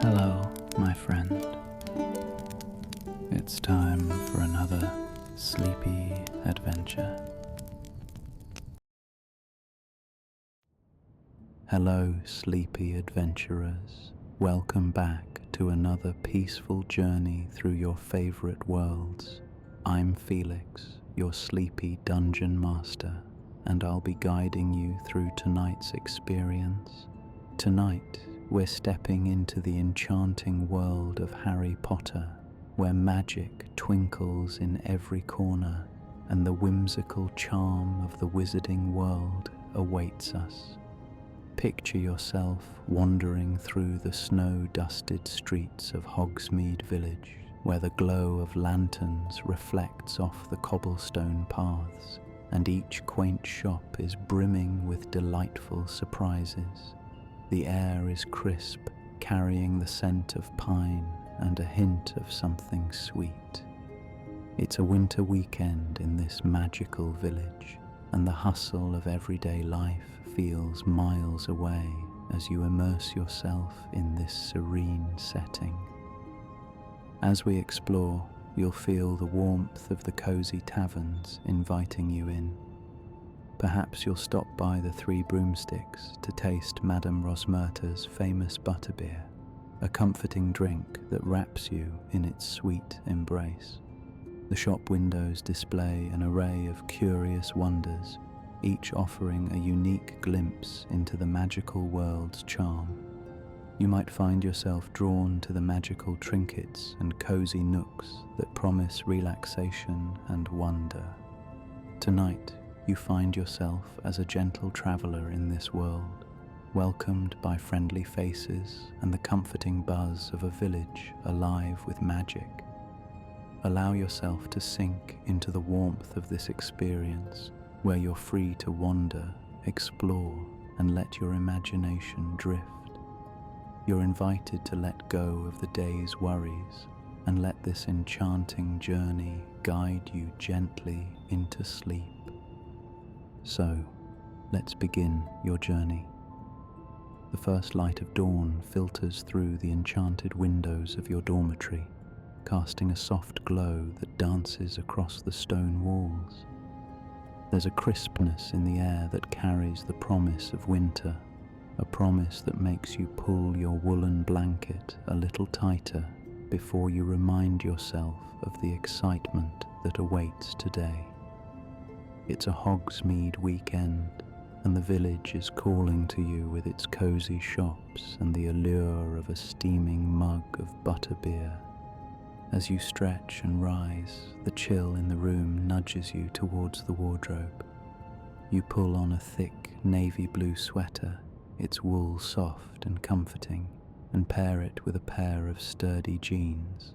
Hello, my friend. It's time for another sleepy adventure. Hello, sleepy adventurers. Welcome back to another peaceful journey through your favorite worlds. I'm Felix, your sleepy dungeon master, and I'll be guiding you through tonight's experience. Tonight, we're stepping into the enchanting world of Harry Potter, where magic twinkles in every corner and the whimsical charm of the wizarding world awaits us. Picture yourself wandering through the snow-dusted streets of Hogsmeade Village, where the glow of lanterns reflects off the cobblestone paths, and each quaint shop is brimming with delightful surprises. The air is crisp, carrying the scent of pine and a hint of something sweet. It's a winter weekend in this magical village, and the hustle of everyday life feels miles away as you immerse yourself in this serene setting. As we explore, you'll feel the warmth of the cozy taverns inviting you in. Perhaps you'll stop by the Three Broomsticks to taste Madam Rosmerta's famous butterbeer, a comforting drink that wraps you in its sweet embrace. The shop windows display an array of curious wonders, each offering a unique glimpse into the magical world's charm. You might find yourself drawn to the magical trinkets and cozy nooks that promise relaxation and wonder. Tonight, you find yourself as a gentle traveler in this world, welcomed by friendly faces and the comforting buzz of a village alive with magic. Allow yourself to sink into the warmth of this experience, where you're free to wander, explore, and let your imagination drift. You're invited to let go of the day's worries and let this enchanting journey guide you gently into sleep. So, let's begin your journey. The first light of dawn filters through the enchanted windows of your dormitory, casting a soft glow that dances across the stone walls. There's a crispness in the air that carries the promise of winter, a promise that makes you pull your woolen blanket a little tighter before you remind yourself of the excitement that awaits today. It's a Hogsmeade weekend, and the village is calling to you with its cozy shops and the allure of a steaming mug of butterbeer. As you stretch and rise, the chill in the room nudges you towards the wardrobe. You pull on a thick navy blue sweater, its wool soft and comforting, and pair it with a pair of sturdy jeans.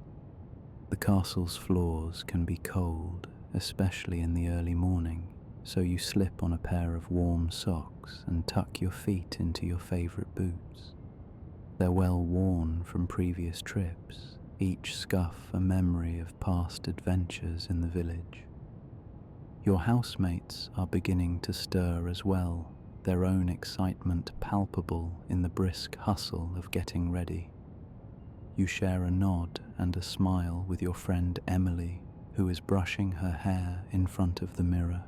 The castle's floors can be cold, especially in the early morning, so you slip on a pair of warm socks and tuck your feet into your favorite boots. They're well worn from previous trips, each scuff a memory of past adventures in the village. Your housemates are beginning to stir as well, their own excitement palpable in the brisk hustle of getting ready. You share a nod and a smile with your friend Emily, who is brushing her hair in front of the mirror.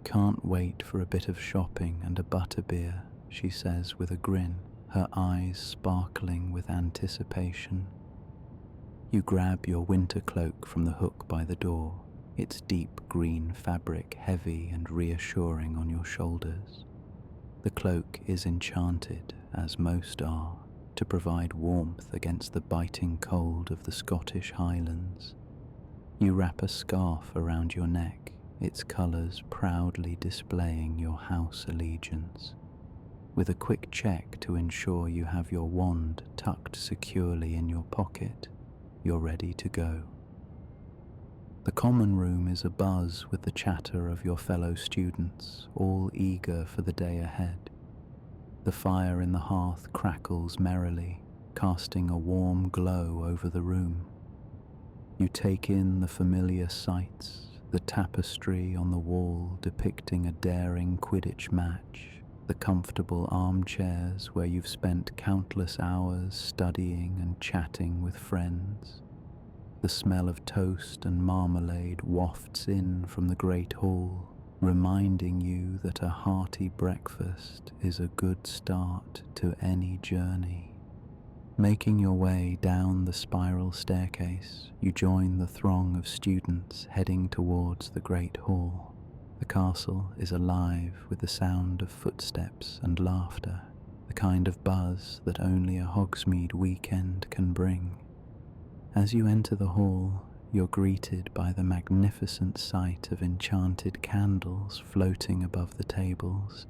"Can't wait for a bit of shopping and a butterbeer," she says with a grin, her eyes sparkling with anticipation. You grab your winter cloak from the hook by the door, its deep green fabric heavy and reassuring on your shoulders. The cloak is enchanted, as most are, to provide warmth against the biting cold of the Scottish Highlands. You wrap a scarf around your neck, its colours proudly displaying your house allegiance. With a quick check to ensure you have your wand tucked securely in your pocket, you're ready to go. The common room is abuzz with the chatter of your fellow students, all eager for the day ahead. The fire in the hearth crackles merrily, casting a warm glow over the room. You take in the familiar sights, the tapestry on the wall depicting a daring Quidditch match, The comfortable armchairs where you've spent countless hours studying and chatting with friends. The smell of toast and marmalade wafts in from the great hall, reminding you that a hearty breakfast is a good start to any journey. Making your way down the spiral staircase, you join the throng of students heading towards the great hall. The castle is alive with the sound of footsteps and laughter, the kind of buzz that only a Hogsmeade weekend can bring. As you enter the hall, you're greeted by the magnificent sight of enchanted candles floating above the tables,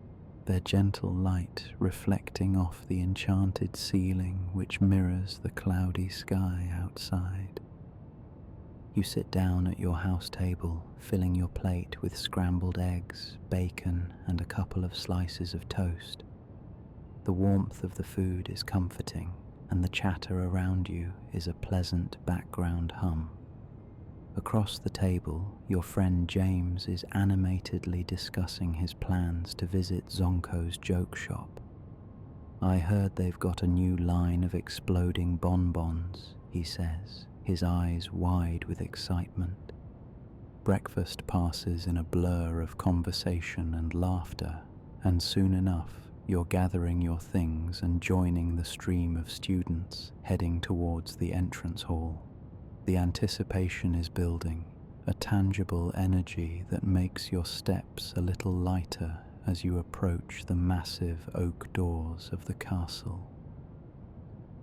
their gentle light reflecting off the enchanted ceiling which mirrors the cloudy sky outside. You sit down at your house table, filling your plate with scrambled eggs, bacon, and a couple of slices of toast. The warmth of the food is comforting, and the chatter around you is a pleasant background hum. Across the table, your friend James is animatedly discussing his plans to visit Zonko's joke shop. "I heard they've got a new line of exploding bonbons," he says, his eyes wide with excitement. Breakfast passes in a blur of conversation and laughter, and soon enough you're gathering your things and joining the stream of students heading towards the entrance hall. The anticipation is building, a tangible energy that makes your steps a little lighter as you approach the massive oak doors of the castle.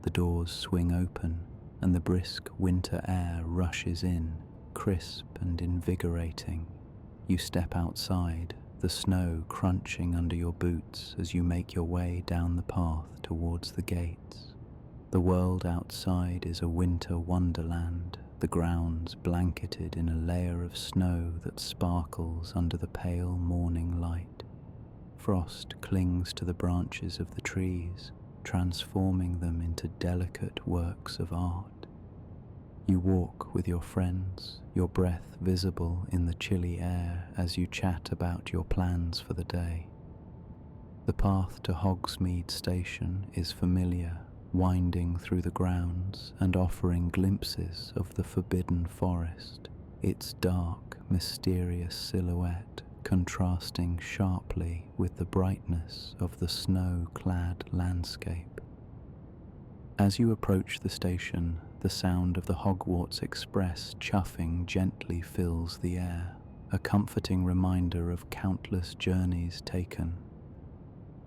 The doors swing open, and the brisk winter air rushes in, crisp and invigorating. You step outside, the snow crunching under your boots as you make your way down the path towards the gates. The world outside is a winter wonderland, the grounds blanketed in a layer of snow that sparkles under the pale morning light. Frost clings to the branches of the trees, transforming them into delicate works of art. You walk with your friends, your breath visible in the chilly air as you chat about your plans for the day. The path to Hogsmeade Station is familiar, winding through the grounds and offering glimpses of the forbidden forest, its dark, mysterious silhouette contrasting sharply with the brightness of the snow-clad landscape. As you approach the station, the sound of the Hogwarts Express chuffing gently fills the air, a comforting reminder of countless journeys taken.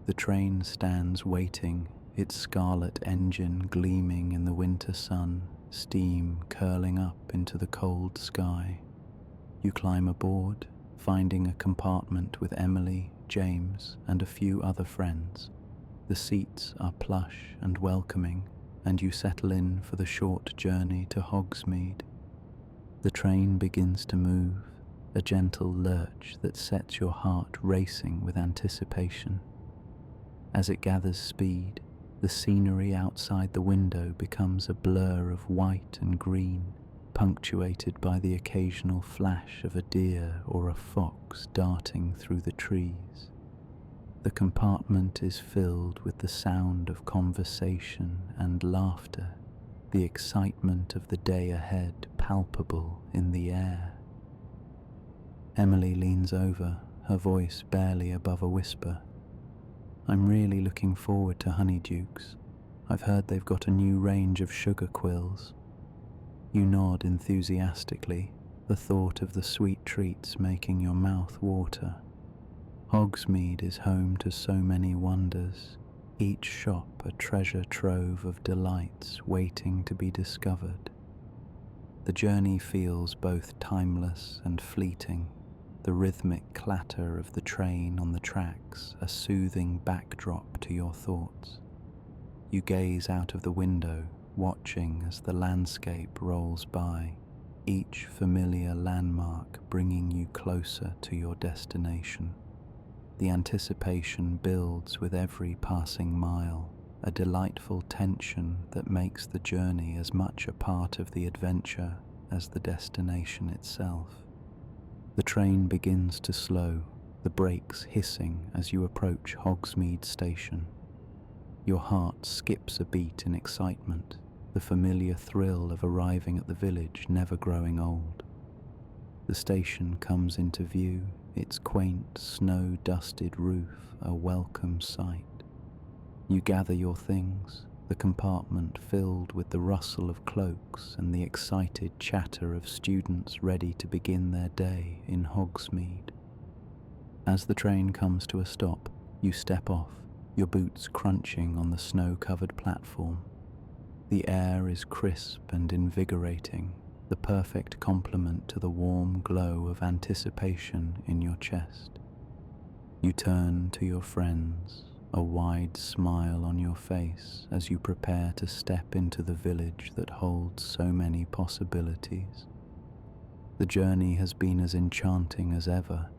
The train stands waiting, its scarlet engine gleaming in the winter sun, steam curling up into the cold sky. You climb aboard, finding a compartment with Emily, James, and a few other friends. The seats are plush and welcoming, and you settle in for the short journey to Hogsmeade. The train begins to move, a gentle lurch that sets your heart racing with anticipation. As it gathers speed, the scenery outside the window becomes a blur of white and green, punctuated by the occasional flash of a deer or a fox darting through the trees. The compartment is filled with the sound of conversation and laughter, the excitement of the day ahead palpable in the air. Emily leans over, her voice barely above a whisper. "I'm really looking forward to Honeydukes. I've heard they've got a new range of sugar quills." You nod enthusiastically, the thought of the sweet treats making your mouth water. Hogsmeade is home to so many wonders, each shop a treasure trove of delights waiting to be discovered. The journey feels both timeless and fleeting, the rhythmic clatter of the train on the tracks a soothing backdrop to your thoughts. You gaze out of the window, watching as the landscape rolls by, each familiar landmark bringing you closer to your destination. The anticipation builds with every passing mile, a delightful tension that makes the journey as much a part of the adventure as the destination itself. The train begins to slow, the brakes hissing as you approach Hogsmeade Station. Your heart skips a beat in excitement, the familiar thrill of arriving at the village never growing old. The station comes into view, its quaint, snow-dusted roof a welcome sight. You gather your things, the compartment filled with the rustle of cloaks and the excited chatter of students ready to begin their day in Hogsmeade. As the train comes to a stop, you step off, your boots crunching on the snow-covered platform. The air is crisp and invigorating, the perfect complement to the warm glow of anticipation in your chest. You turn to your friends, a wide smile on your face as you prepare to step into the village that holds so many possibilities. The journey has been as enchanting as ever,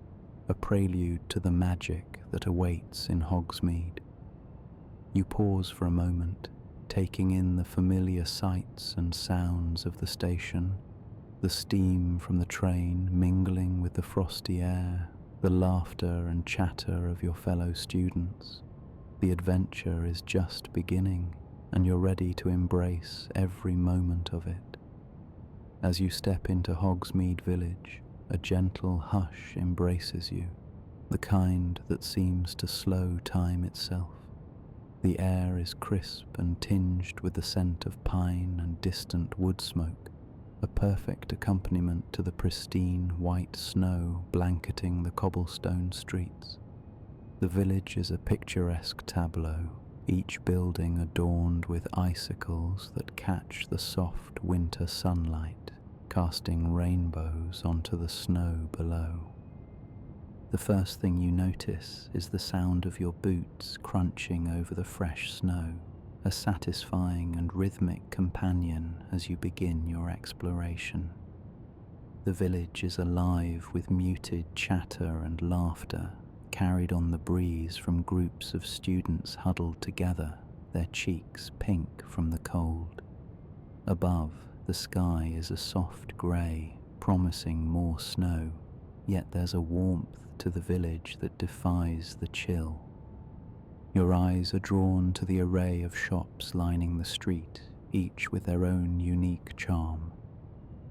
a prelude to the magic that awaits in Hogsmeade. You pause for a moment, taking in the familiar sights and sounds of the station, the steam from the train mingling with the frosty air, the laughter and chatter of your fellow students. The adventure is just beginning, and you're ready to embrace every moment of it. As you step into Hogsmeade Village, a gentle hush embraces you, the kind that seems to slow time itself. The air is crisp and tinged with the scent of pine and distant wood smoke, a perfect accompaniment to the pristine white snow blanketing the cobblestone streets. The village is a picturesque tableau, each building adorned with icicles that catch the soft winter sunlight, casting rainbows onto the snow below. The first thing you notice is the sound of your boots crunching over the fresh snow, a satisfying and rhythmic companion as you begin your exploration. The village is alive with muted chatter and laughter, carried on the breeze from groups of students huddled together, their cheeks pink from the cold. Above, the sky is a soft grey, promising more snow, yet there's a warmth to the village that defies the chill. Your eyes are drawn to the array of shops lining the street, each with their own unique charm.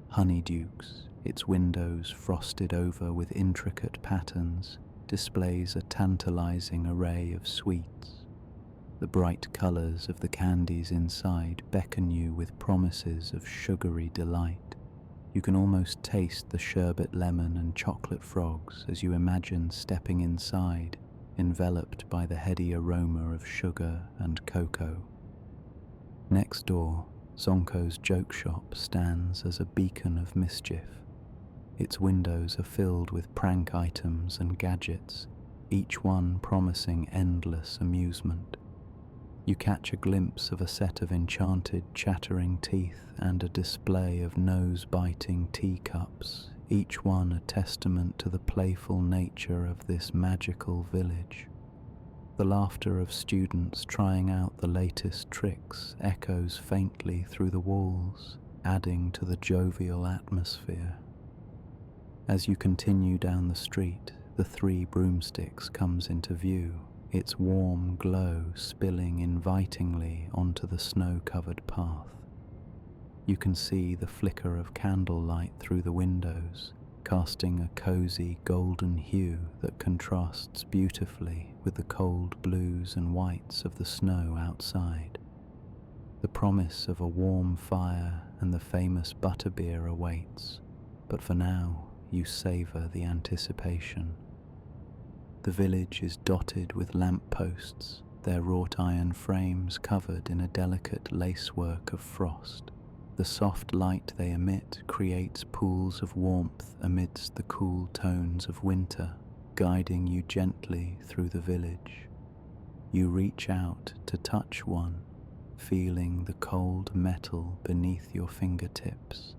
Honeyduke's, its windows frosted over with intricate patterns, displays a tantalizing array of sweets. The bright colors of the candies inside beckon you with promises of sugary delight. You can almost taste the sherbet lemon and chocolate frogs as you imagine stepping inside, enveloped by the heady aroma of sugar and cocoa. Next door, Zonko's joke shop stands as a beacon of mischief. Its windows are filled with prank items and gadgets, each one promising endless amusement. You catch a glimpse of a set of enchanted chattering teeth and a display of nose-biting teacups, each one a testament to the playful nature of this magical village. The laughter of students trying out the latest tricks echoes faintly through the walls, adding to the jovial atmosphere. As you continue down the street, the Three Broomsticks comes into view, its warm glow spilling invitingly onto the snow-covered path. You can see the flicker of candlelight through the windows, casting a cozy golden hue that contrasts beautifully with the cold blues and whites of the snow outside. The promise of a warm fire and the famous butterbeer awaits, but for now, you savor the anticipation. The village is dotted with lampposts, their wrought iron frames covered in a delicate lacework of frost. The soft light they emit creates pools of warmth amidst the cool tones of winter, guiding you gently through the village. You reach out to touch one, feeling the cold metal beneath your fingertips,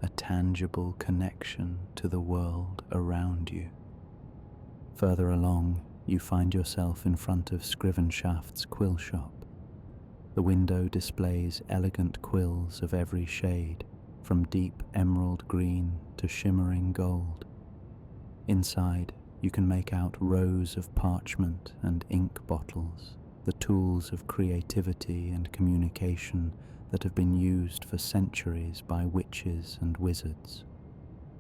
a tangible connection to the world around you. Further along, you find yourself in front of Scrivenshaft's quill shop. The window displays elegant quills of every shade, from deep emerald green to shimmering gold. Inside, You can make out rows of parchment and ink bottles, the tools of creativity and communication that have been used for centuries by witches and wizards.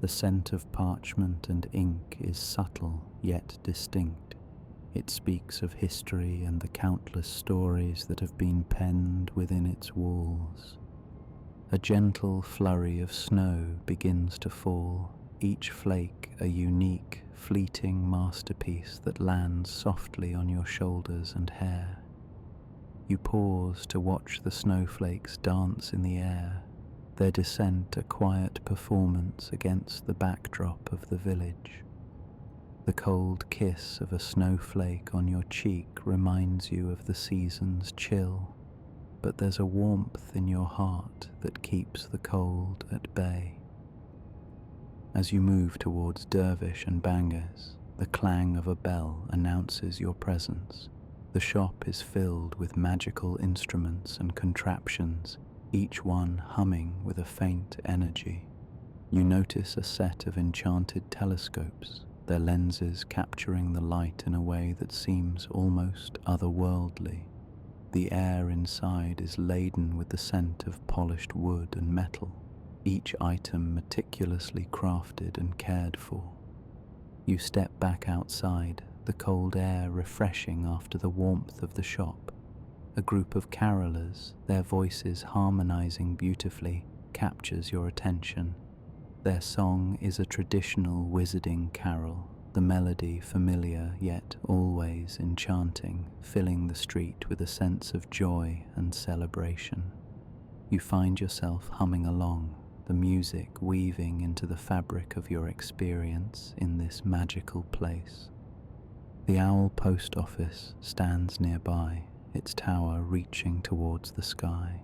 The scent of parchment and ink is subtle yet distinct. It speaks of history and the countless stories that have been penned within its walls. A gentle flurry of snow begins to fall, each flake a unique, fleeting masterpiece that lands softly on your shoulders and hair. You pause to watch the snowflakes dance in the air, their descent a quiet performance against the backdrop of the village. The cold kiss of a snowflake on your cheek reminds you of the season's chill, but there's a warmth in your heart that keeps the cold at bay. As you move towards Dervish and Bangers, the clang of a bell announces your presence. The shop is filled with magical instruments and contraptions, each one humming with a faint energy. You notice a set of enchanted telescopes, their lenses capturing the light in a way that seems almost otherworldly. The air inside is laden with the scent of polished wood and metal, each item meticulously crafted and cared for. You step back outside, the cold air refreshing after the warmth of the shop. A group of carolers, their voices harmonizing beautifully, captures your attention. Their song is a traditional wizarding carol, the melody familiar yet always enchanting, filling the street with a sense of joy and celebration. You find yourself humming along, the music weaving into the fabric of your experience in this magical place. The Owl Post Office stands nearby, its tower reaching towards the sky.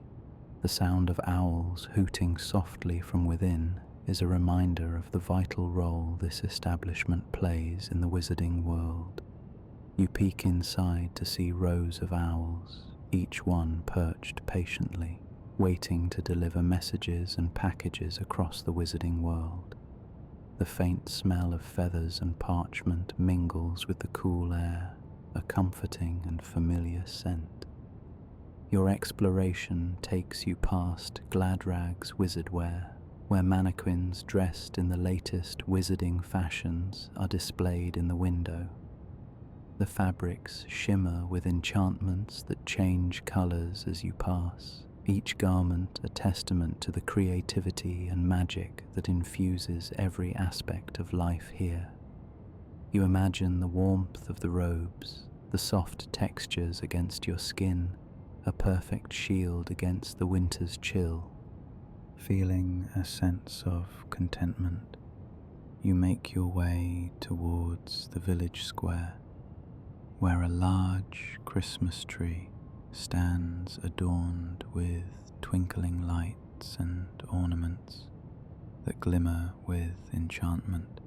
The sound of owls hooting softly from within is a reminder of the vital role this establishment plays in the wizarding world. You peek inside to see rows of owls, each one perched patiently, waiting to deliver messages and packages across the wizarding world. The faint smell of feathers and parchment mingles with the cool air, a comforting and familiar scent. Your exploration takes you past Gladrag's wizardwear, where mannequins dressed in the latest wizarding fashions are displayed in the window. The fabrics shimmer with enchantments that change colors as you pass, each garment a testament to the creativity and magic that infuses every aspect of life here. You imagine the warmth of the robes, the soft textures against your skin, a perfect shield against the winter's chill. Feeling a sense of contentment, you make your way towards the village square, where a large Christmas tree stands adorned with twinkling lights and ornaments that glimmer with enchantment.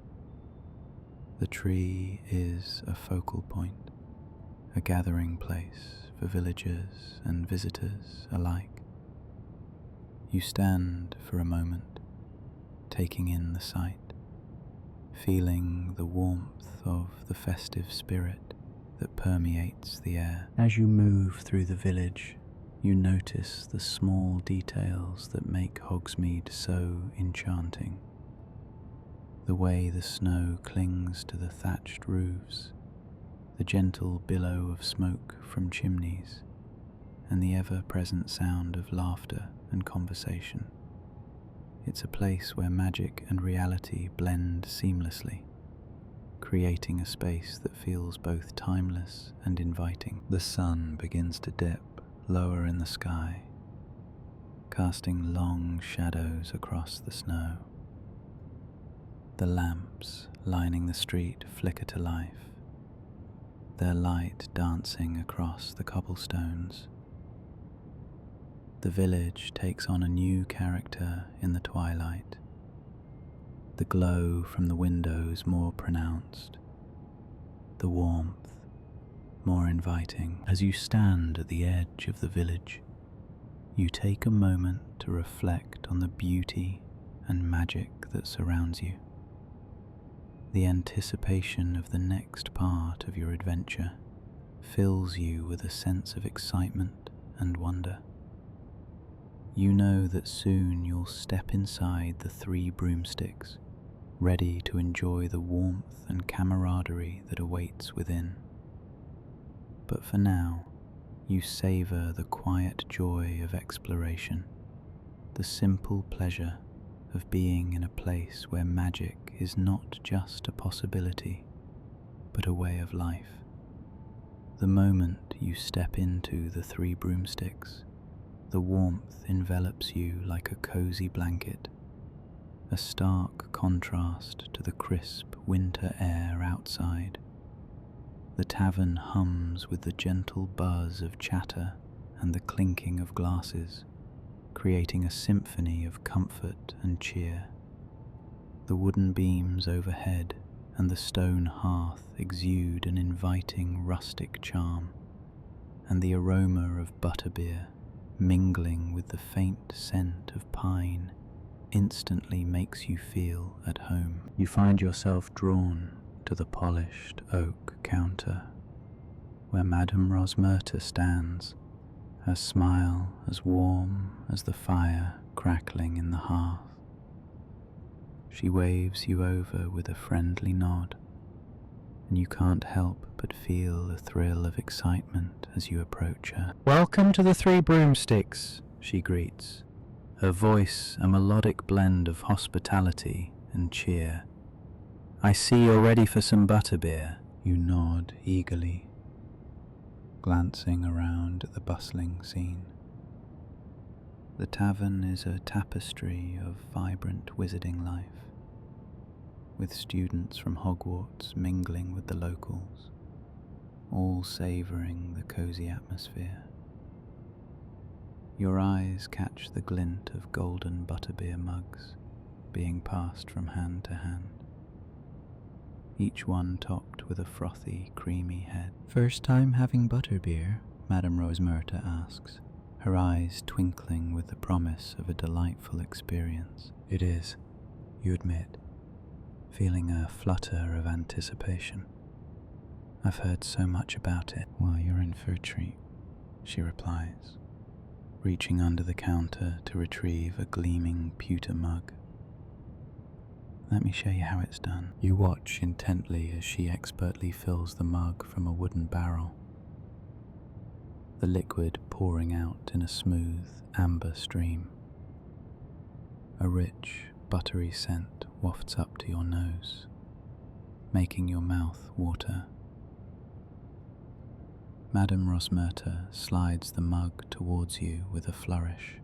The tree is a focal point, a gathering place for villagers and visitors alike. You stand for a moment, taking in the sight, feeling the warmth of the festive spirit that permeates the air. As you move through the village, you notice the small details that make Hogsmeade so enchanting. The way the snow clings to the thatched roofs, the gentle billow of smoke from chimneys, and the ever-present sound of laughter and conversation. It's a place where magic and reality blend seamlessly, creating a space that feels both timeless and inviting. The sun begins to dip lower in the sky, casting long shadows across the snow. The lamps lining the street flicker to life, their light dancing across the cobblestones. The village takes on a new character in the twilight, the glow from the windows more pronounced, the warmth more inviting. As you stand at the edge of the village, you take a moment to reflect on the beauty and magic that surrounds you. The anticipation of the next part of your adventure fills you with a sense of excitement and wonder. You know that soon you'll step inside the 3 broomsticks, ready to enjoy the warmth and camaraderie that awaits within. But for now, you savor the quiet joy of exploration, the simple pleasure of being in a place where magic is not just a possibility, but a way of life. The moment you step into the 3 broomsticks, the warmth envelops you like a cozy blanket, a stark contrast to the crisp winter air outside. The tavern hums with the gentle buzz of chatter and the clinking of glasses, creating a symphony of comfort and cheer. The wooden beams overhead and the stone hearth exude an inviting rustic charm, and the aroma of butterbeer, mingling with the faint scent of pine, instantly makes you feel at home. You find yourself drawn to the polished oak counter, where Madam Rosmerta stands, her smile as warm as the fire crackling in the hearth. She waves you over with a friendly nod, and you can't help but feel a thrill of excitement as you approach her. "Welcome to the 3 broomsticks," she greets, her voice a melodic blend of hospitality and cheer. "I see you're ready for some butterbeer." You nod eagerly, glancing around at the bustling scene. The tavern is a tapestry of vibrant wizarding life, with students from Hogwarts mingling with the locals, all savouring the cosy atmosphere. Your eyes catch the glint of golden butterbeer mugs being passed from hand to hand, each one topped with a frothy, creamy head. "First time having butterbeer?" Madam Rosmerta asks, her eyes twinkling with the promise of a delightful experience. "It is," you admit, feeling a flutter of anticipation. "I've heard so much about it." "Well, you're in for a treat," she replies, reaching under the counter to retrieve a gleaming pewter mug. "Let me show you how it's done." You watch intently as she expertly fills the mug from a wooden barrel, the liquid pouring out in a smooth amber stream. A rich, buttery scent wafts up to your nose, making your mouth water. Madam Rosmerta slides the mug towards you with a flourish,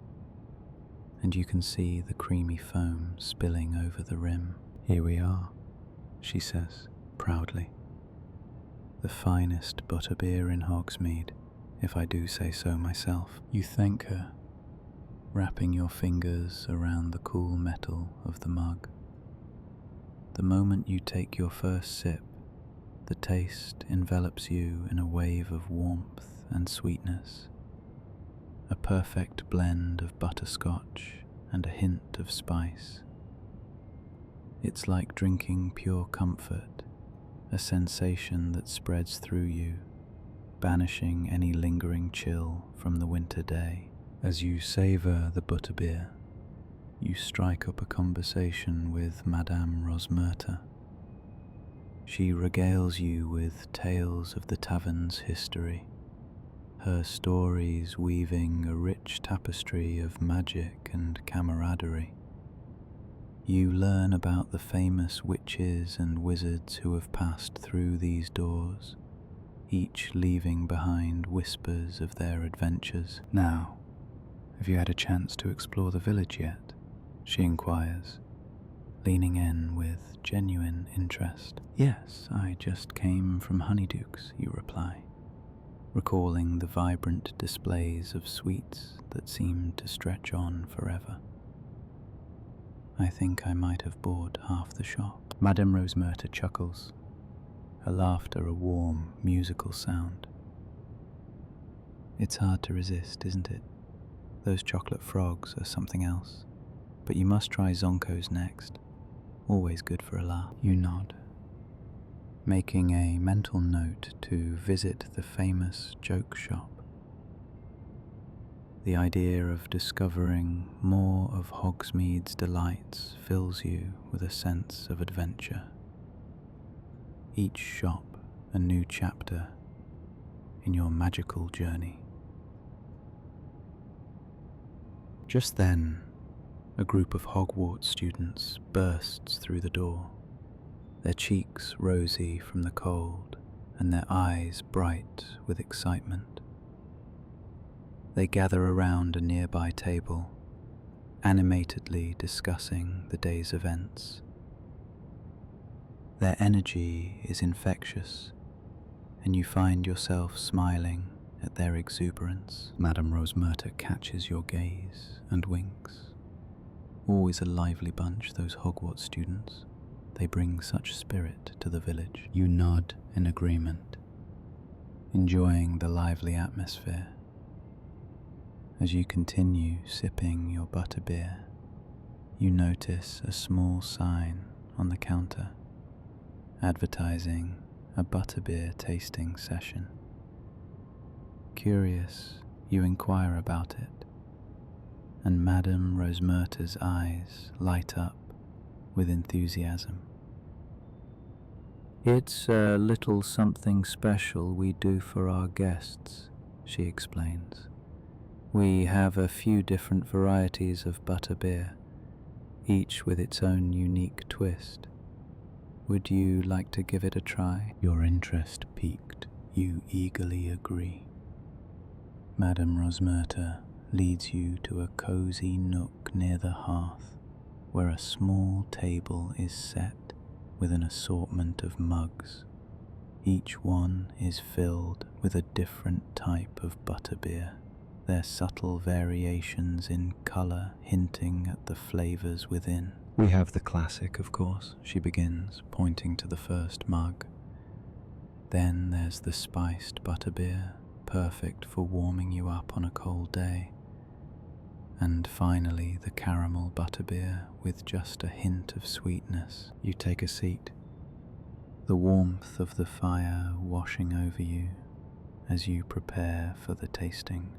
and you can see the creamy foam spilling over the rim. "Here we are," she says proudly. "The finest butterbeer in Hogsmeade, if I do say so myself." You thank her, wrapping your fingers around the cool metal of the mug. The moment you take your first sip, the taste envelops you in a wave of warmth and sweetness, a perfect blend of butterscotch and a hint of spice. It's like drinking pure comfort, a sensation that spreads through you, banishing any lingering chill from the winter day. As you savour the butterbeer, you strike up a conversation with Madame Rosmerta. She regales you with tales of the tavern's history, her stories weaving a rich tapestry of magic and camaraderie. You learn about the famous witches and wizards who have passed through these doors, each leaving behind whispers of their adventures. "Now, have you had a chance to explore the village yet?" she inquires, leaning in with genuine interest. "Yes, I just came from Honeyduke's," you reply, recalling the vibrant displays of sweets that seemed to stretch on forever. "I think I might have bought half the shop." Madame Rosmerta chuckles, her laughter a warm, musical sound. "It's hard to resist, isn't it? Those chocolate frogs are something else, but you must try Zonko's next. Always good for a laugh." You nod, making a mental note to visit the famous joke shop. The idea of discovering more of Hogsmeade's delights fills you with a sense of adventure. Each shop a new chapter in your magical journey. Just then, a group of Hogwarts students bursts through the door, their cheeks rosy from the cold and their eyes bright with excitement. They gather around a nearby table, animatedly discussing the day's events. Their energy is infectious, and you find yourself smiling at their exuberance. Madam Rosmerta catches your gaze and winks. Always a lively bunch, those Hogwarts students. They bring such spirit to the village. You nod in agreement, enjoying the lively atmosphere. As you continue sipping your butterbeer, you notice a small sign on the counter advertising a butterbeer tasting session. Curious, you inquire about it, and Madam Rosmerta's eyes light up with enthusiasm. "It's a little something special we do for our guests," she explains. "We have a few different varieties of butterbeer, each with its own unique twist. Would you like to give it a try?" Your interest piqued, you eagerly agree. Madam Rosmerta leads you to a cozy nook near the hearth, where a small table is set with an assortment of mugs. Each one is filled with a different type of butterbeer, their subtle variations in colour hinting at the flavours within. "We have the classic, of course," she begins, pointing to the first mug. "Then there's the spiced butterbeer, perfect for warming you up on a cold day. And finally the caramel butterbeer with just a hint of sweetness." You take a seat, the warmth of the fire washing over you as you prepare for the tasting.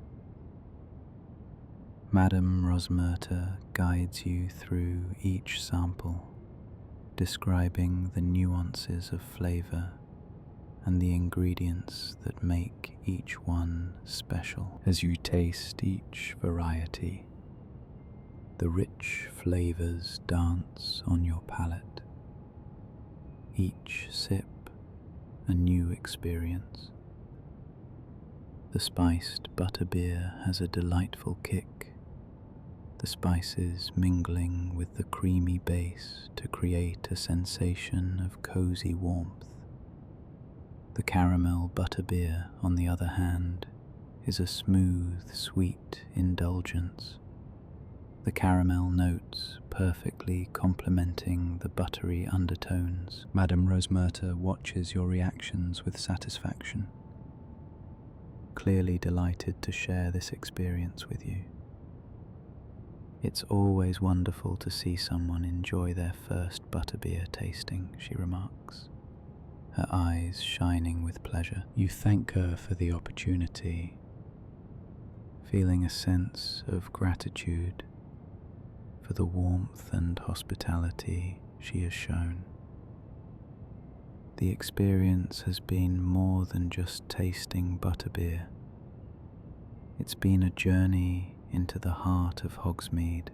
Madam Rosmerta guides you through each sample, describing the nuances of flavour and the ingredients that make each one special. As you taste each variety, the rich flavours dance on your palate, each sip a new experience. The spiced butterbeer has a delightful kick, the spices mingling with the creamy base to create a sensation of cosy warmth. The caramel butterbeer, on the other hand, is a smooth, sweet indulgence, the caramel notes perfectly complementing the buttery undertones. Madam Rosmerta watches your reactions with satisfaction, clearly delighted to share this experience with you. "It's always wonderful to see someone enjoy their first butterbeer tasting," she remarks, her eyes shining with pleasure. You thank her for the opportunity, feeling a sense of gratitude for the warmth and hospitality she has shown. The experience has been more than just tasting butterbeer. It's been a journey into the heart of Hogsmeade,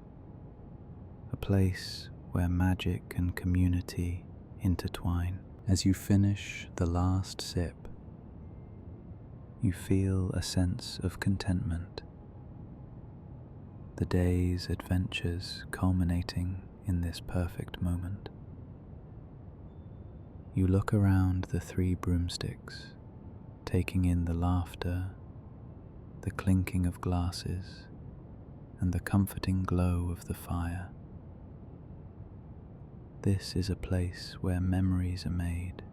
a place where magic and community intertwine. As you finish the last sip, you feel a sense of contentment, the day's adventures culminating in this perfect moment. You look around the 3 broomsticks, taking in the laughter, the clinking of glasses, and the comforting glow of the fire. This is a place where memories are made,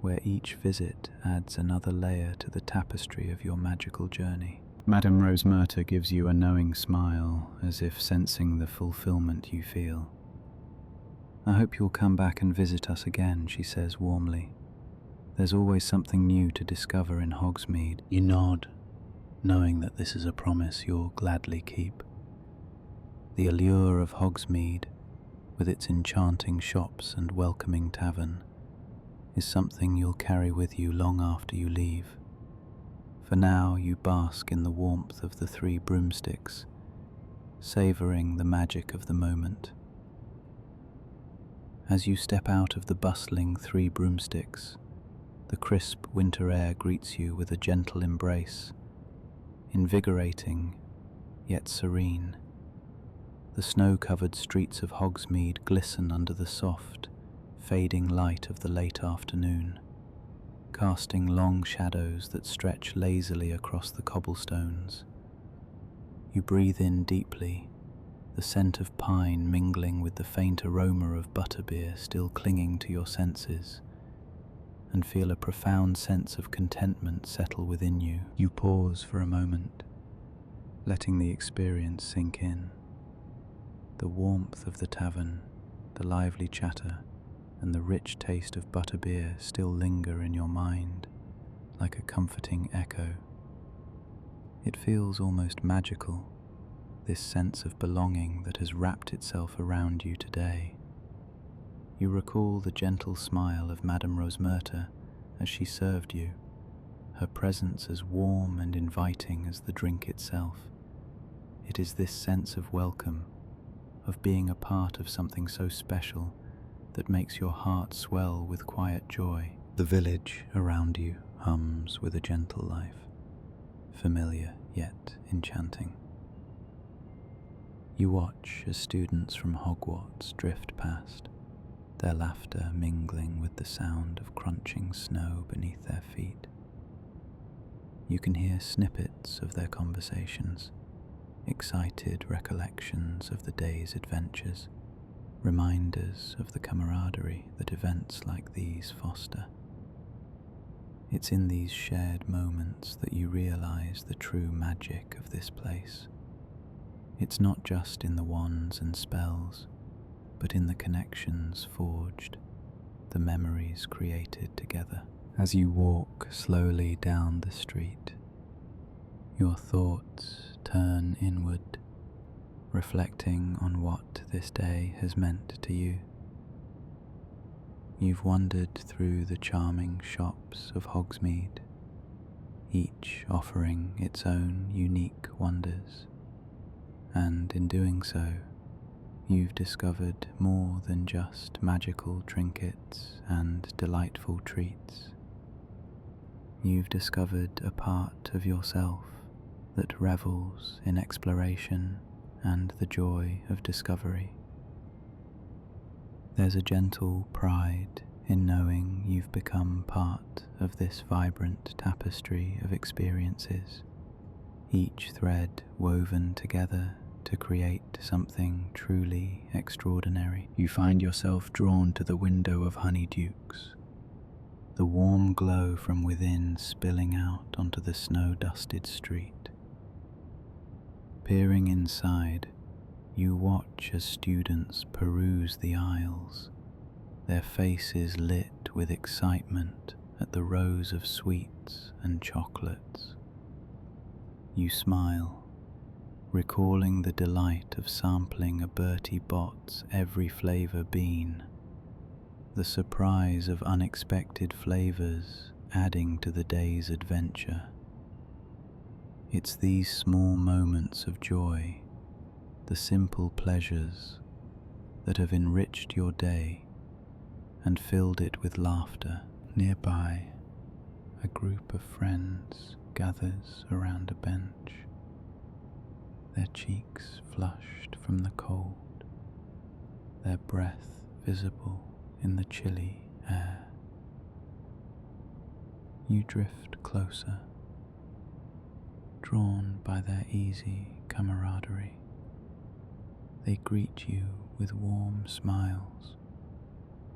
where each visit adds another layer to the tapestry of your magical journey. Madam Rosmerta gives you a knowing smile, as if sensing the fulfillment you feel. I hope you'll come back and visit us again, she says warmly. There's always something new to discover in Hogsmeade. You nod, knowing that this is a promise you'll gladly keep. The allure of Hogsmeade, with its enchanting shops and welcoming tavern, is something you'll carry with you long after you leave. For now you bask in the warmth of the 3 broomsticks, savouring the magic of the moment. As you step out of the bustling 3 broomsticks, the crisp winter air greets you with a gentle embrace, invigorating yet serene. The snow-covered streets of Hogsmeade glisten under the soft, fading light of the late afternoon, casting long shadows that stretch lazily across the cobblestones. You breathe in deeply, the scent of pine mingling with the faint aroma of butterbeer still clinging to your senses, and feel a profound sense of contentment settle within you. You pause for a moment, letting the experience sink in. The warmth of the tavern, the lively chatter, and the rich taste of butterbeer still linger in your mind, like a comforting echo. It feels almost magical, this sense of belonging that has wrapped itself around you today. You recall the gentle smile of Madam Rosmerta as she served you, her presence as warm and inviting as the drink itself. It is this sense of welcome, of being a part of something so special, that makes your heart swell with quiet joy. The village around you hums with a gentle life, familiar yet enchanting. You watch as students from Hogwarts drift past, their laughter mingling with the sound of crunching snow beneath their feet. You can hear snippets of their conversations, excited recollections of the day's adventures, reminders of the camaraderie that events like these foster. It's in these shared moments that you realize the true magic of this place. It's not just in the wands and spells, but in the connections forged, the memories created together. As you walk slowly down the street, your thoughts turn inward, reflecting on what this day has meant to you. You've wandered through the charming shops of Hogsmeade, each offering its own unique wonders, and in doing so, you've discovered more than just magical trinkets and delightful treats. You've discovered a part of yourself that revels in exploration and the joy of discovery. There's a gentle pride in knowing you've become part of this vibrant tapestry of experiences, each thread woven together to create something truly extraordinary. You find yourself drawn to the window of Honeydukes, the warm glow from within spilling out onto the snow-dusted street. Peering inside, you watch as students peruse the aisles, their faces lit with excitement at the rows of sweets and chocolates. You smile, recalling the delight of sampling a Bertie Bott's every flavour bean, the surprise of unexpected flavours adding to the day's adventure. It's these small moments of joy, the simple pleasures, that have enriched your day and filled it with laughter. Nearby, a group of friends gathers around a bench, their cheeks flushed from the cold, their breath visible in the chilly air. You drift closer, drawn by their easy camaraderie. They greet you with warm smiles,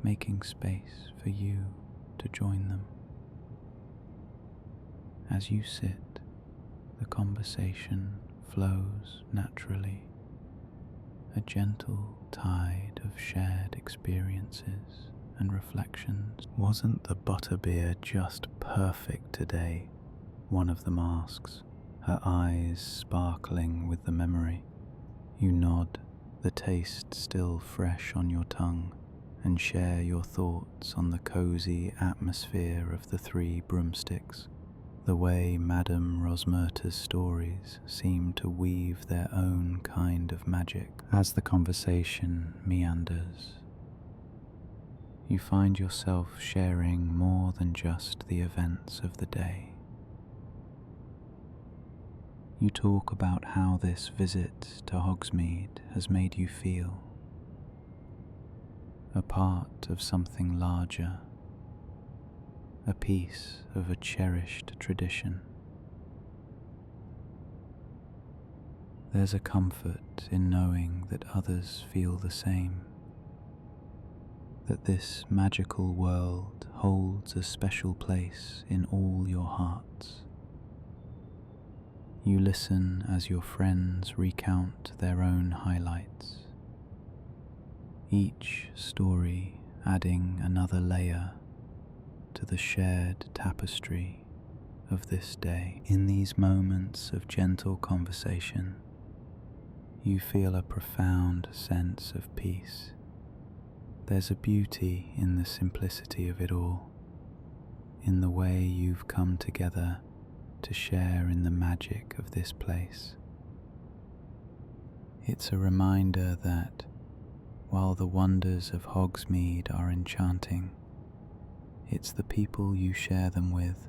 making space for you to join them. As you sit, the conversation flows naturally, a gentle tide of shared experiences and reflections. Wasn't the butterbeer just perfect today? One of them asks, her eyes sparkling with the memory. You nod, the taste still fresh on your tongue, and share your thoughts on the cozy atmosphere of the Three Broomsticks, the way Madam Rosmerta's stories seem to weave their own kind of magic. As the conversation meanders, you find yourself sharing more than just the events of the day. You talk about how this visit to Hogsmeade has made you feel, a part of something larger, a piece of a cherished tradition. There's a comfort in knowing that others feel the same, that this magical world holds a special place in all your hearts. You listen as your friends recount their own highlights, each story adding another layer to the shared tapestry of this day. In these moments of gentle conversation, you feel a profound sense of peace. There's a beauty in the simplicity of it all, in the way you've come together to share in the magic of this place. It's a reminder that while the wonders of Hogsmeade are enchanting, it's the people you share them with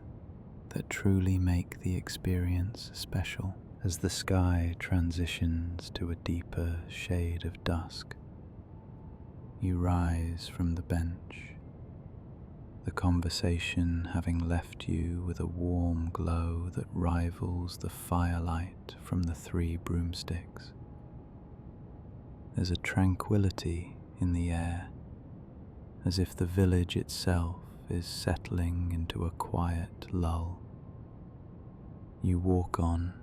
that truly make the experience special. As the sky transitions to a deeper shade of dusk, you rise from the bench, the conversation having left you with a warm glow that rivals the firelight from the Three Broomsticks. There's a tranquility in the air, as if the village itself is settling into a quiet lull. You walk on,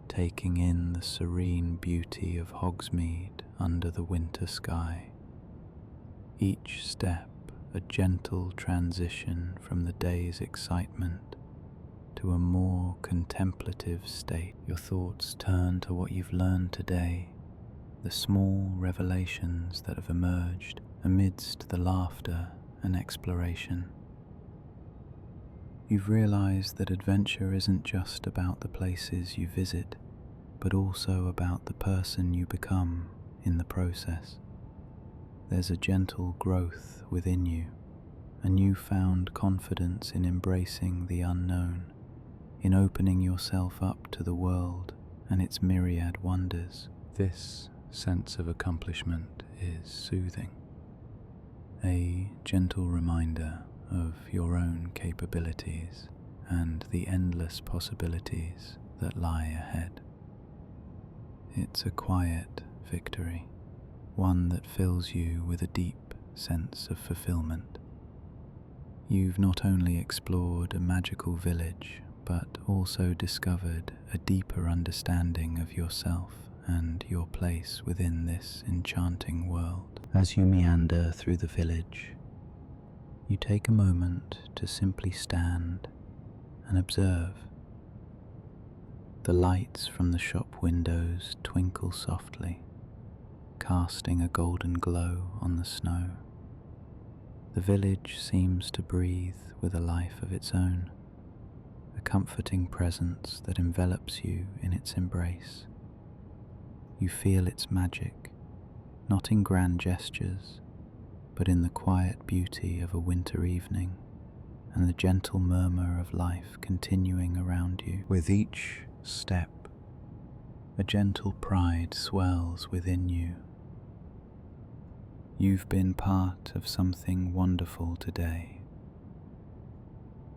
taking in the serene beauty of Hogsmeade under the winter sky. Each step a gentle transition from the day's excitement to a more contemplative state. Your thoughts turn to what you've learned today, the small revelations that have emerged amidst the laughter and exploration. You've realized that adventure isn't just about the places you visit, but also about the person you become in the process. There's a gentle growth within you, a newfound confidence in embracing the unknown, in opening yourself up to the world and its myriad wonders. This sense of accomplishment is soothing, a gentle reminder of your own capabilities and the endless possibilities that lie ahead. It's a quiet victory, one that fills you with a deep sense of fulfillment. You've not only explored a magical village, but also discovered a deeper understanding of yourself and your place within this enchanting world. As you meander through the village, you take a moment to simply stand and observe. The lights from the shop windows twinkle softly, casting a golden glow on the snow. The village seems to breathe with a life of its own, a comforting presence that envelops you in its embrace. You feel its magic, not in grand gestures, but in the quiet beauty of a winter evening and the gentle murmur of life continuing around you. With each step, a gentle pride swells within you. You've been part of something wonderful today,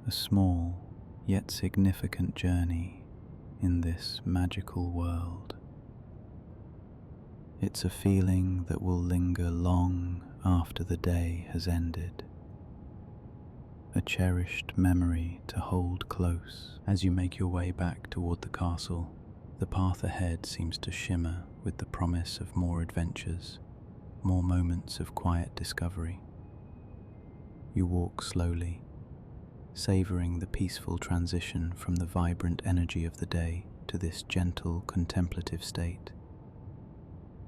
a small yet significant journey in this magical world. It's a feeling that will linger long after the day has ended, a cherished memory to hold close. As you make your way back toward the castle, the path ahead seems to shimmer with the promise of more adventures, more moments of quiet discovery. You walk slowly, savoring the peaceful transition from the vibrant energy of the day to this gentle, contemplative state.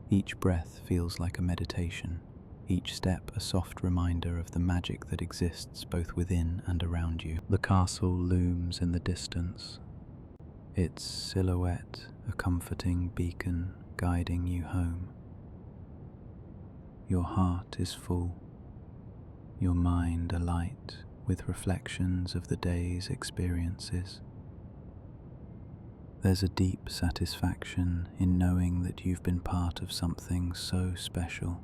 Each breath feels like a meditation, each step a soft reminder of the magic that exists both within and around you. The castle looms in the distance, its silhouette a comforting beacon guiding you home. Your heart is full, your mind alight with reflections of the day's experiences. There's a deep satisfaction in knowing that you've been part of something so special,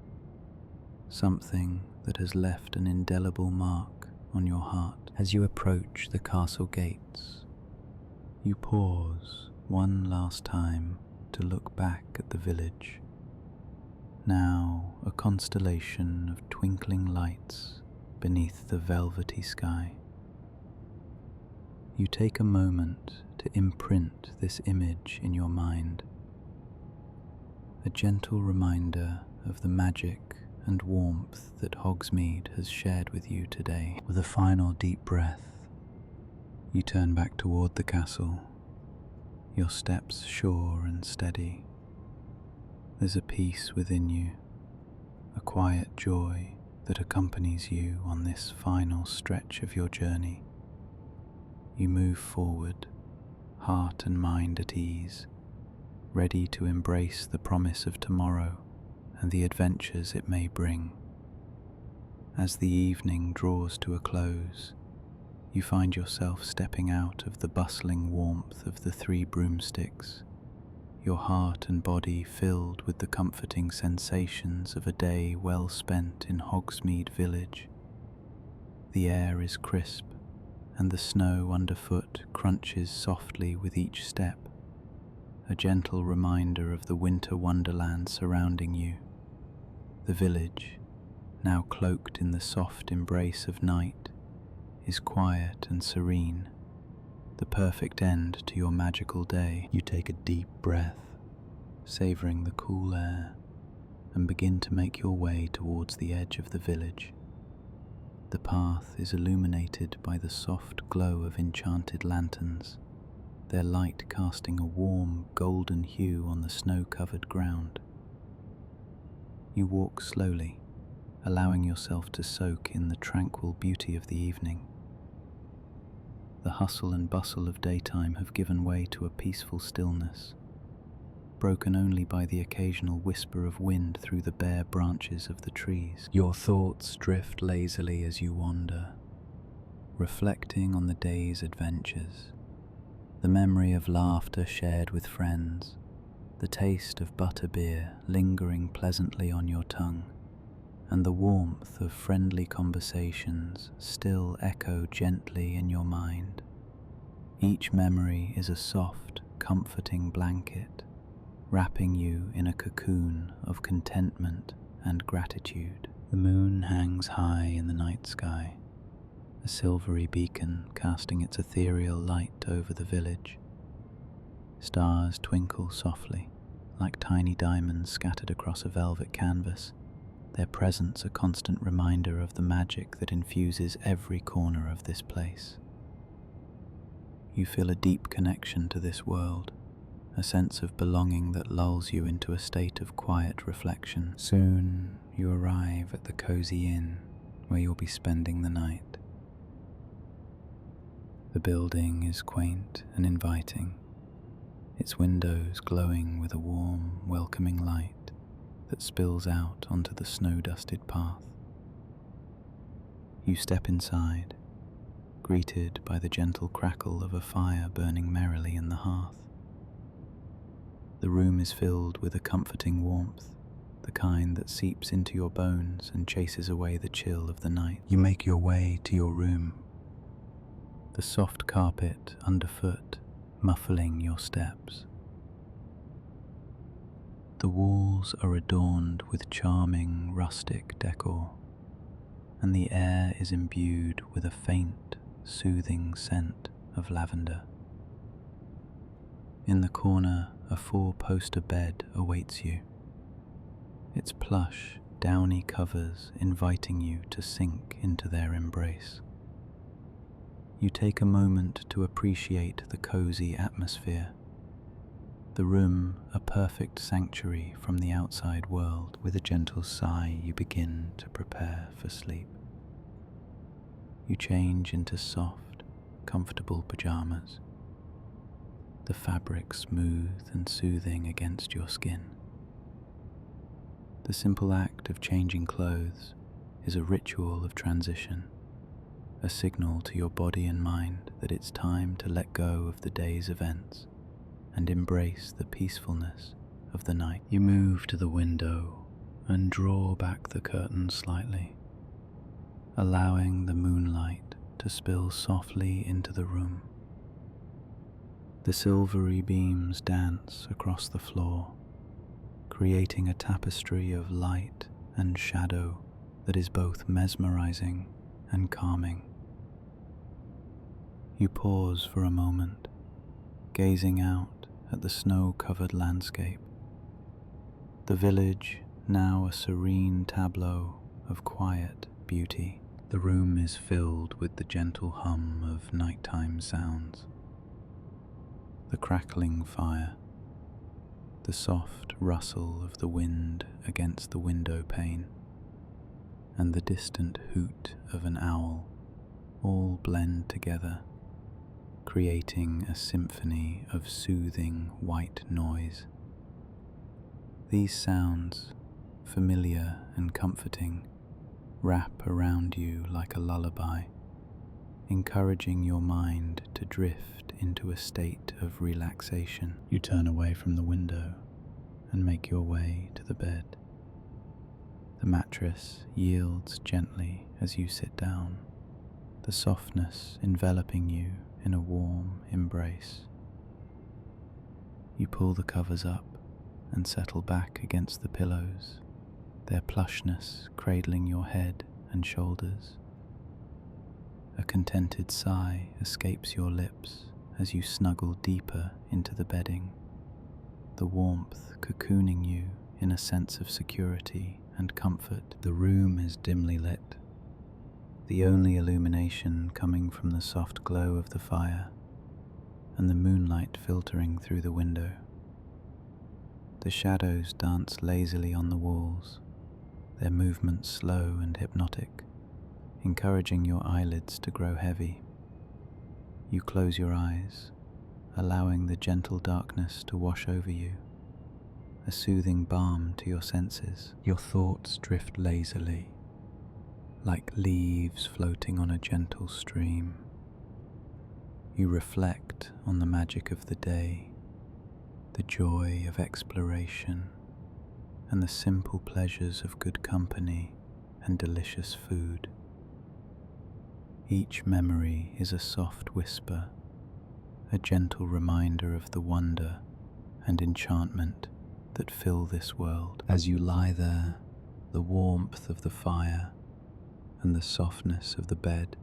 something that has left an indelible mark on your heart. As you approach the castle gates, you pause one last time to look back at the village, now a constellation of twinkling lights beneath the velvety sky. You take a moment to imprint this image in your mind, a gentle reminder of the magic and warmth that Hogsmeade has shared with you today. With a final deep breath, you turn back toward the castle, your steps sure and steady. There's a peace within you, a quiet joy that accompanies you on this final stretch of your journey. You move forward, heart and mind at ease, ready to embrace the promise of tomorrow and the adventures it may bring. As the evening draws to a close, you find yourself stepping out of the bustling warmth of the Three Broomsticks, your heart and body filled with the comforting sensations of a day well spent in Hogsmeade Village. The air is crisp, and the snow underfoot crunches softly with each step, a gentle reminder of the winter wonderland surrounding you. The village, now cloaked in the soft embrace of night, is quiet and serene, the perfect end to your magical day. You take a deep breath, savoring the cool air, and begin to make your way towards the edge of the village. The path is illuminated by the soft glow of enchanted lanterns, their light casting a warm golden hue on the snow-covered ground. You walk slowly, allowing yourself to soak in the tranquil beauty of the evening. The hustle and bustle of daytime have given way to a peaceful stillness, broken only by the occasional whisper of wind through the bare branches of the trees. Your thoughts drift lazily as you wander, reflecting on the day's adventures, the memory of laughter shared with friends, the taste of butterbeer lingering pleasantly on your tongue, and the warmth of friendly conversations still echo gently in your mind. Each memory is a soft, comforting blanket, wrapping you in a cocoon of contentment and gratitude. The moon hangs high in the night sky, a silvery beacon casting its ethereal light over the village. Stars twinkle softly, like tiny diamonds scattered across a velvet canvas, their presence a constant reminder of the magic that infuses every corner of this place. You feel a deep connection to this world, a sense of belonging that lulls you into a state of quiet reflection. Soon you arrive at the cozy inn where you'll be spending the night. The building is quaint and inviting, its windows glowing with a warm, welcoming light that spills out onto the snow-dusted path. You step inside, greeted by the gentle crackle of a fire burning merrily in the hearth. The room is filled with a comforting warmth, the kind that seeps into your bones and chases away the chill of the night. You make your way to your room, the soft carpet underfoot muffling your steps. The walls are adorned with charming rustic decor, and the air is imbued with a faint, soothing scent of lavender. In the corner a four-poster bed awaits you, its plush, downy covers inviting you to sink into their embrace. You take a moment to appreciate the cozy atmosphere, the room a perfect sanctuary from the outside world. With a gentle sigh, you begin to prepare for sleep. You change into soft, comfortable pajamas, the fabric smooth and soothing against your skin. The simple act of changing clothes is a ritual of transition, a signal to your body and mind that it's time to let go of the day's events and embrace the peacefulness of the night. You move to the window and draw back the curtains slightly, allowing the moonlight to spill softly into the room. The silvery beams dance across the floor, creating a tapestry of light and shadow that is both mesmerizing and calming. You pause for a moment, gazing out at the snow-covered landscape. The village, now a serene tableau of quiet beauty. The room is filled with the gentle hum of nighttime sounds. The crackling fire, the soft rustle of the wind against the window pane, and the distant hoot of an owl all blend together, creating a symphony of soothing white noise. These sounds, familiar and comforting, wrap around you like a lullaby, encouraging your mind to drift into a state of relaxation. You turn away from the window and make your way to the bed. The mattress yields gently as you sit down, the softness enveloping you in a warm embrace. You pull the covers up and settle back against the pillows, their plushness cradling your head and shoulders. A contented sigh escapes your lips as you snuggle deeper into the bedding, the warmth cocooning you in a sense of security and comfort. The room is dimly lit, the only illumination coming from the soft glow of the fire and the moonlight filtering through the window. The shadows dance lazily on the walls, their movements slow and hypnotic, encouraging your eyelids to grow heavy. You close your eyes, allowing the gentle darkness to wash over you, a soothing balm to your senses. Your thoughts drift lazily, like leaves floating on a gentle stream. You reflect on the magic of the day, the joy of exploration, and the simple pleasures of good company and delicious food. Each memory is a soft whisper, a gentle reminder of the wonder and enchantment that fill this world. As you lie there, the warmth of the fire and the softness of the bed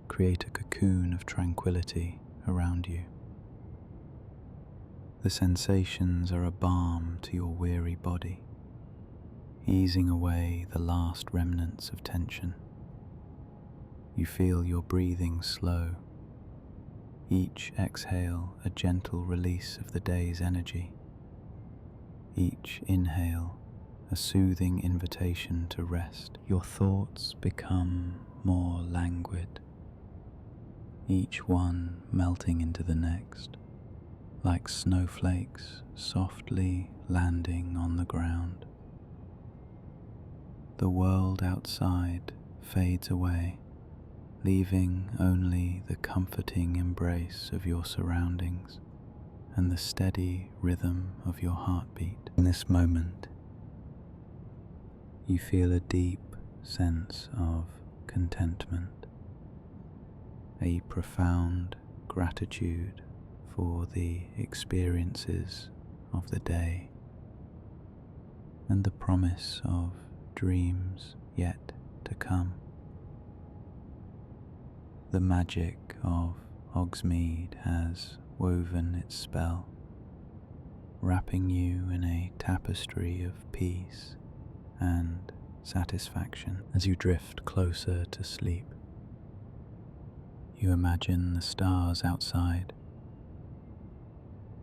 create a cocoon of tranquility around you. The sensations are a balm to your weary body, easing away the last remnants of tension. You feel your breathing slow, each exhale a gentle release of the day's energy, each inhale a soothing invitation to rest. Your thoughts become more languid, each one melting into the next, like snowflakes softly landing on the ground. The world outside fades away, leaving only the comforting embrace of your surroundings and the steady rhythm of your heartbeat. In this moment, you feel a deep sense of contentment, a profound gratitude for the experiences of the day and the promise of dreams yet to come. The magic of Hogsmeade has woven its spell, wrapping you in a tapestry of peace and satisfaction. As you drift closer to sleep, you imagine the stars outside,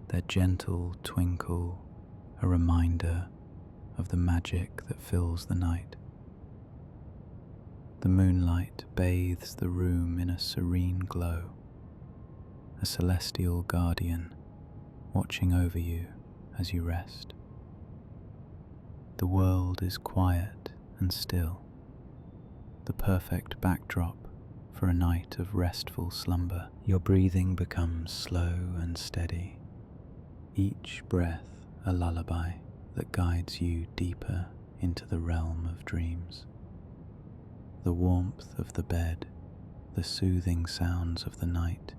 their gentle twinkle a reminder of the magic that fills the night. The moonlight bathes the room in a serene glow, a celestial guardian watching over you as you rest. The world is quiet and still, the perfect backdrop for a night of restful slumber. Your breathing becomes slow and steady, each breath a lullaby that guides you deeper into the realm of dreams. The warmth of the bed, the soothing sounds of the night,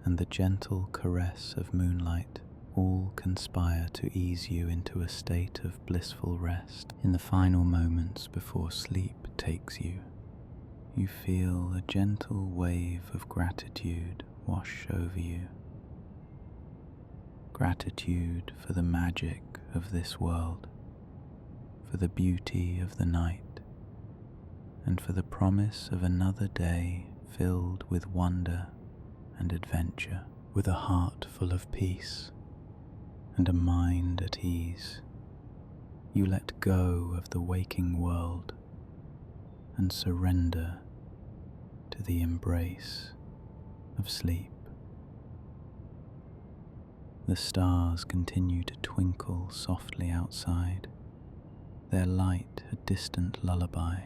and the gentle caress of moonlight all conspire to ease you into a state of blissful rest. In the final moments before sleep takes you, you feel a gentle wave of gratitude wash over you. Gratitude for the magic of this world, for the beauty of the night, and for the promise of another day filled with wonder and adventure. With a heart full of peace and a mind at ease, you let go of the waking world and surrender to the embrace of sleep. The stars continue to twinkle softly outside, their light a distant lullaby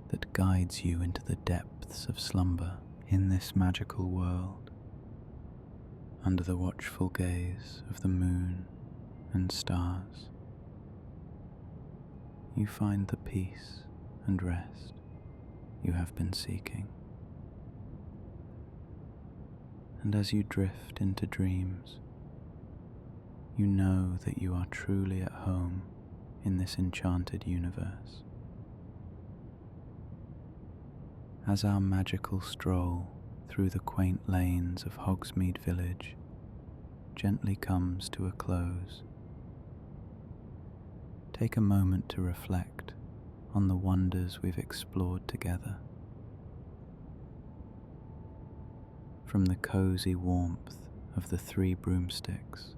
that guides you into the depths of slumber. In this magical world, under the watchful gaze of the moon and stars, you find the peace and rest you have been seeking. And as you drift into dreams, you know that you are truly at home in this enchanted universe. As our magical stroll through the quaint lanes of Hogsmeade Village gently comes to a close, take a moment to reflect on the wonders we've explored together. From the cozy warmth of the 3 broomsticks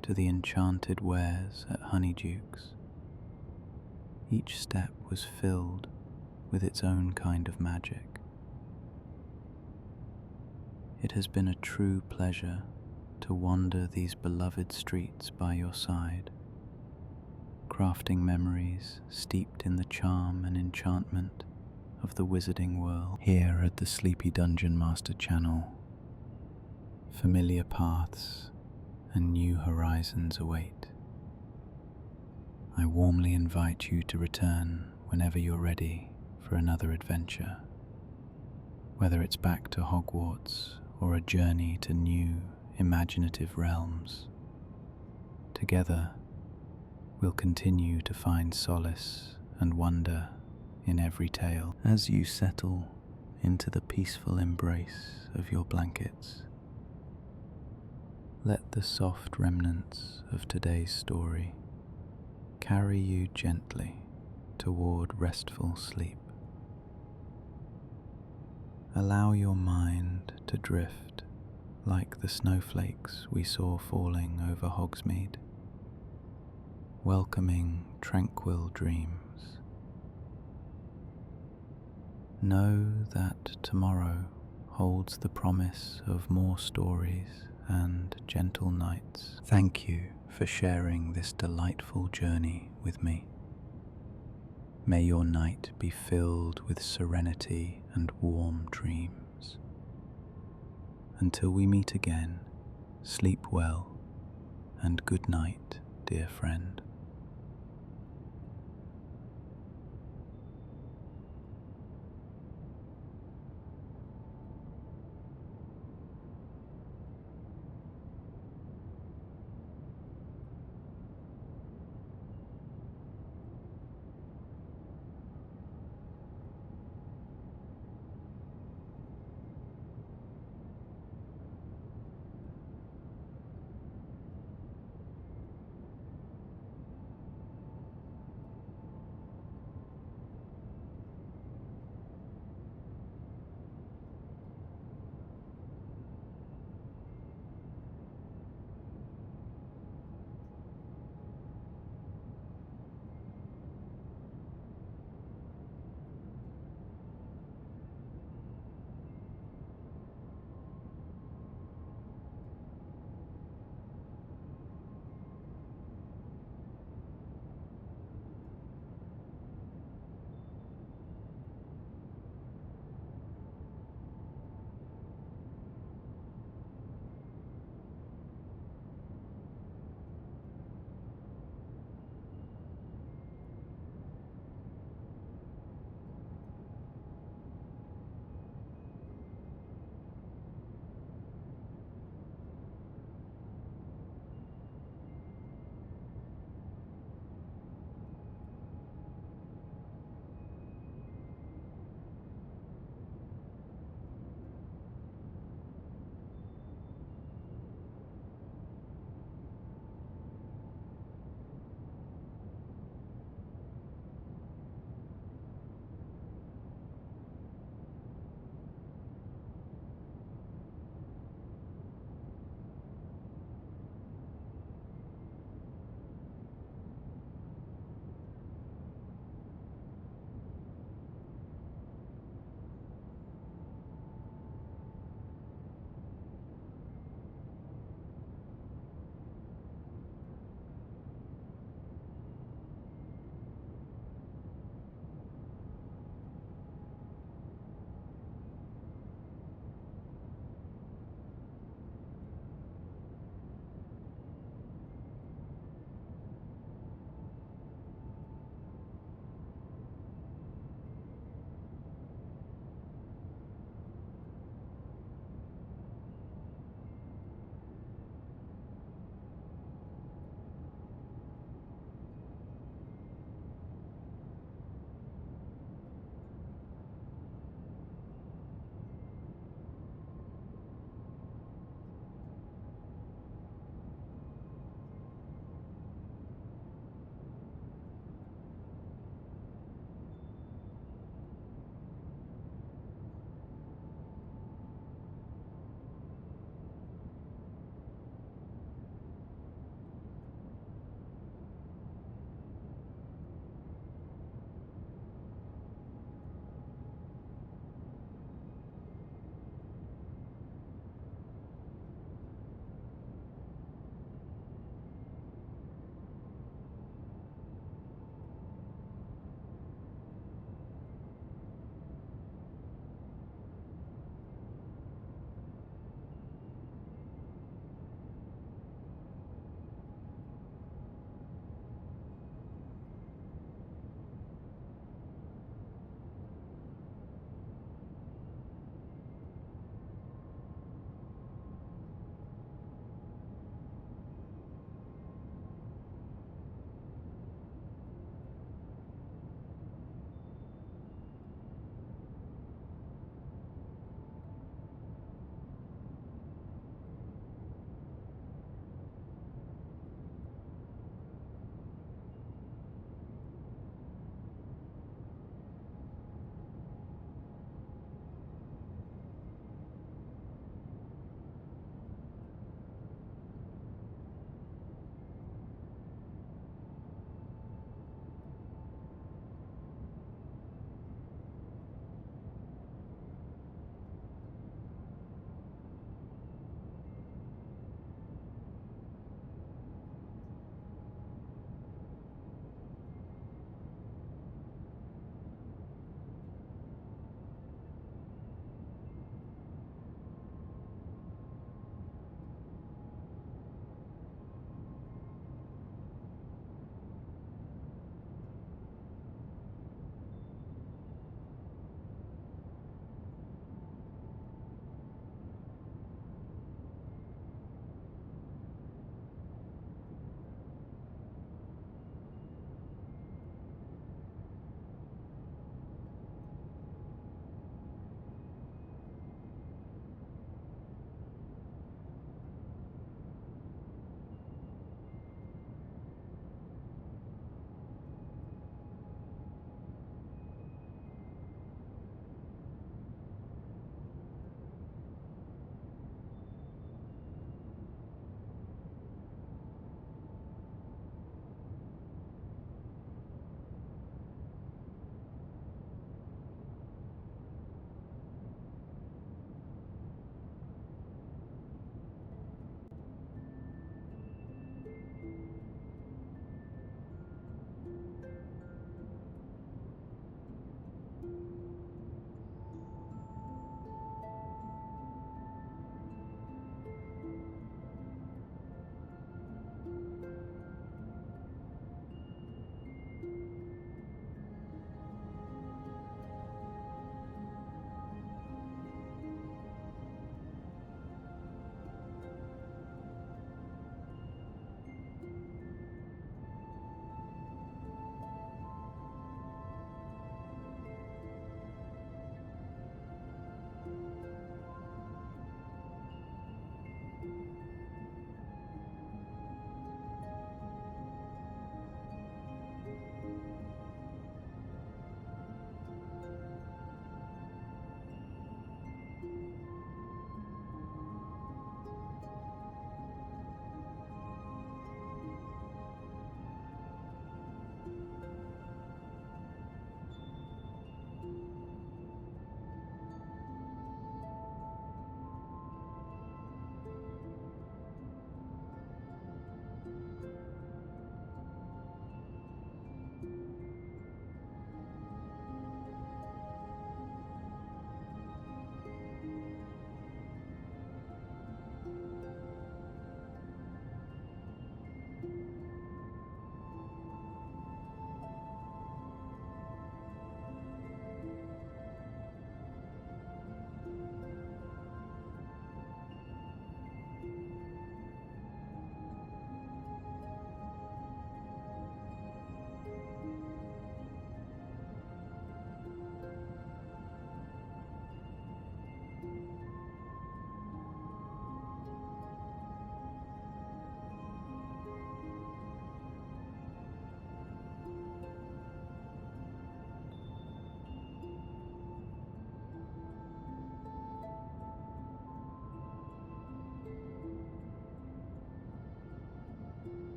to the enchanted wares at Honeydukes, each step was filled with its own kind of magic. It has been a true pleasure to wander these beloved streets by your side, crafting memories steeped in the charm and enchantment of the wizarding world. Here at the Sleepy Dungeon Master channel, familiar paths and new horizons await. I warmly invite you to return whenever you're ready for another adventure, whether it's back to Hogwarts or a journey to new, imaginative realms. Together, we'll continue to find solace and wonder in every tale. As you settle into the peaceful embrace of your blankets, let the soft remnants of today's story carry you gently toward restful sleep. Allow your mind to drift like the snowflakes we saw falling over Hogsmeade, welcoming tranquil dreams. Know that tomorrow holds the promise of more stories and gentle nights. Thank you for sharing this delightful journey with me. May your night be filled with serenity and warm dreams. Until we meet again, sleep well and good night, dear friend.